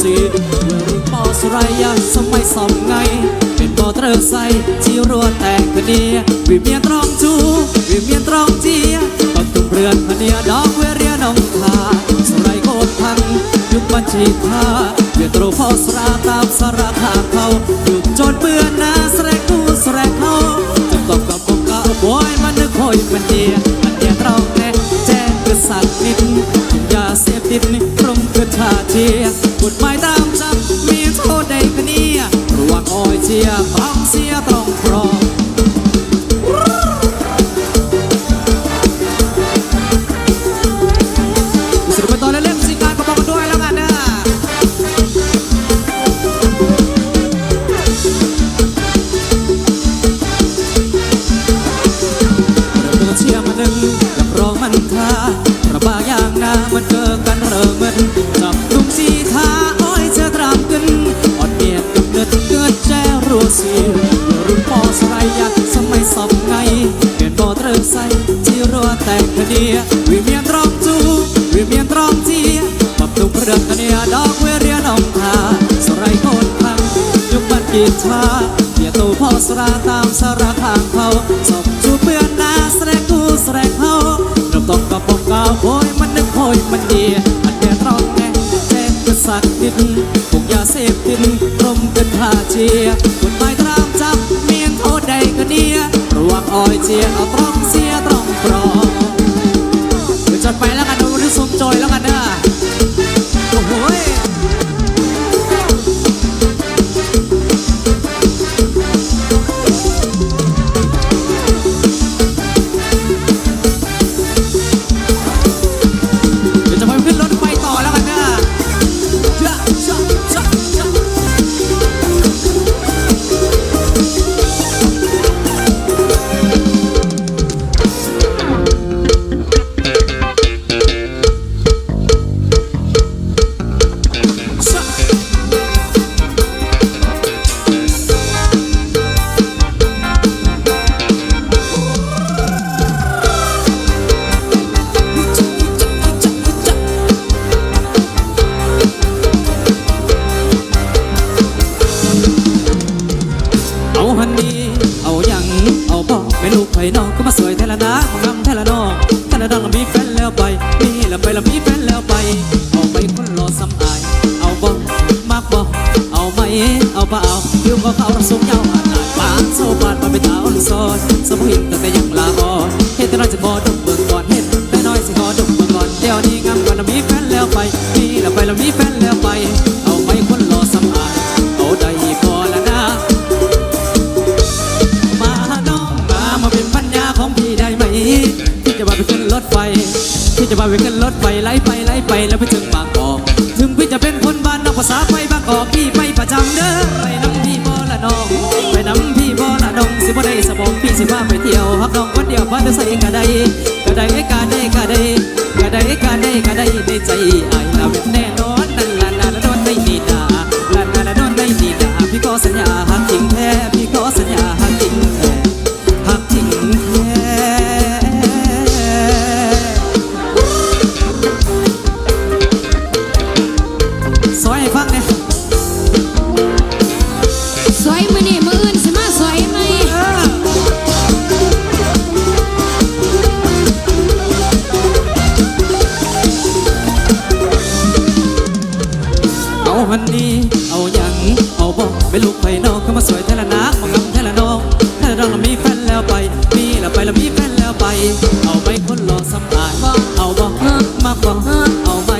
สีรุ่นปอสไรยาสมัยสองไงเป็นปอเตอร์ไซที่รัวแตกกันเดียวิเมียนตรองจูวิเมียนตรองเจียปักตุ่มเรือนพเนียดอกเวเรียนองทาสไรโกดพังยุคบัญชีท่าเวียนตรูพอสราตามสราขาเขายุคจนเบื่อหน้าสแรกูสแรเขาจะตบกับพวกกะบอยมันนึกคอยมันเดียมันเดียตรองแน่แจ้งกระสักนิดยาเสพติดนี่ตรงกระชาเชียกฎหมายตามจับมีโทษใดกันเนี่ยระวังอ้อยเชียฟังเสียต้องพร้อมสรุปไปต่อเล่นๆสิการก็บอกกันด้วยแล้วกันนะเชียร์มาดึงกับรองมันท่าระบายอย่างหน้ามันเกิดกันเริ่มมันจับลุงสีท่าอ้อยเจอตรามกันอ่อนเมียกับเนื้อเกิดแจ้รัวเสียรุ่นปอสไรยาสมัยสอบไงเปลี่ยนปอเตอร์ไซที่รัวแตกกันเดียวิเมียนตรองจูวิเมียนตรองเจียปับตุกเรือนกันเนียดอกเวเรียนองทาสไรโคนพังยุคบันกีชาเบียตูพอสราตามสราข้างเขาสอบจูเปื่อนหน้าแสดงกูแสดงเขาเราต้องกับปองกาวโอยมันนึกโอยมันดีอันเดียตรองแน่แจ้งกระสักดินพวกยาเสพติดกรมกันท่าเชียกฎหมายตรามจับเมียนโทษใดกันเนี่ยระวังอ้อยเชียเอาตรองเสียตรองปลอมเดี๋ยวจัดไปแล้วกันดูที่สมจอยแล้วกันนะโอ้โหน้องก็มาสวยเทละนะมางำเทละน้องเทละน้องมีแฟนแล้วไปมีแล้วไปแล้วมีแฟนแล้วไปเอาไปคนรอซ้ำอายเอาบ่มากบ่เอาไหมเอาบ่เอาผิวก็เขาเราสูงยาวอาดปานโซบานมาเป็นตาอ่อนซอยสมุหินแต่ยังลาอ่อนเฮ็ดแต่น้อยจะขอดมเบิ่งก่อนเฮ็ดแต่น้อยสิขอดมเบิ่งก่อนเดี๋ยวนี้งำก่อนมีแฟนแล้วไปมีแล้วไปแล้วมีแฟนแล้วไปเอาไปคนรอซ้ำอายเอาได้พอละนะของพี่ได้ไหมที่จะมาไปขึ้นรถไฟที่จะมาไปขึ้นรถไฟไล่ไปแล้วไปถึงบางกอกถึงพี่จะเป็นคนบ้านนอกภาษาไปบางกอกพี่ไปประจำเด้อไปน้ำพี่บ่ละน้องไปน้ำพี่บ่ละน้องสิบ่ได้สมองพี่สิพาไปเที่ยวฮักน้องคนเดียวพาเธอใส่กะได้กะได้กะได้กะได้กะได้กะได้กะได้ในใจไอ้เราเป็นแน่นอนนั่นละนาละโดนได้ดีนาละนาละโดนได้ดีนาพี่ขอสัญญาหักจริงแท้พี่ขอสัญญาหักจริงแท้หักจริงสวยฟังเนี่ยสวยมือนี่มืออื่นสิมาสวยไหมเอาฮันนี่เอาอย่างเอาบอกไปลูกไปน้องก็มาสวยเทละนักมางำเทละน้องเทละน้องเรามีแฟนแล้วไปมีแล้วไปแล้วมีแฟนแล้วไปเอาไปคนรอสำอายเอาบอกมากบอกเอาไหม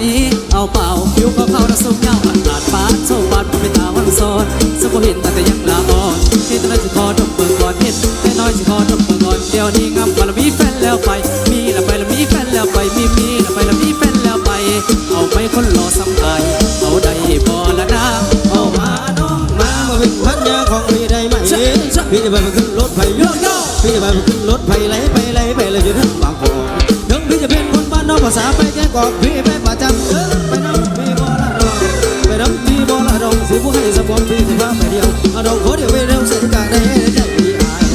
เอาเปล่าผิวเขาเราสูงยาวหลาดปาดโซบานเป็นตาวันซ้อนสมุหินแต่ยังลาอ่อนเฮ็ดน้อยสิขอดมเบิ่งก่อนเฮ็ดแต่น้อยสิขอดมเบิ่งก่อนเดี๋ยวนี้งำไปแล้วมีแฟนแล้วไปมีแล้วไปแล้วมีแฟนแล้วไปมีแล้วไปแล้วมีแฟนแล้วไปเอาไปคนรอสำอายเอาได้พอละนะเอามาน้องมาเป็นพันยาของพี่ได้ไหมพี่จะไปขึ้นรถไฟโยโย่พี่จะไปขึ้นรถไฟไหลไปเลยอยู่ทั้งบางกอกถึงพี่จะเป็นคนบ้านนอกภาษาไปแค่กอกพี่ไปประจำไปน้ำพี่บ่ละดองไปน้ำพี่บ่ละดองสิผู้ให้สมองพี่สิพาไปเดียวเอาดอกขอเดียวไปเร็วเสียกาได้ใจพี่อาย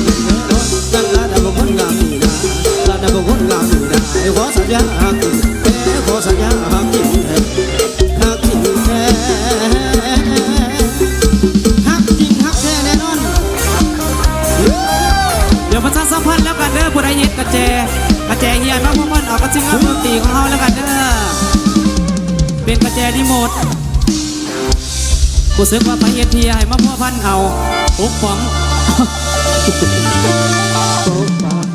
นั่งลาดาบงคนงามนี่นะลาดาบงคนงามนี่นะขอสัญญาหักจริงขอสัญญาหักจริงหักจริงแท้ กับสิ่งดนตรีของเขาแล้วกันเด้อเป็นกระแจรีโมทกูซึกว่าไปเอทีให้มาพัวพันเอาปุ๊บป๋อง โป๊ะปอง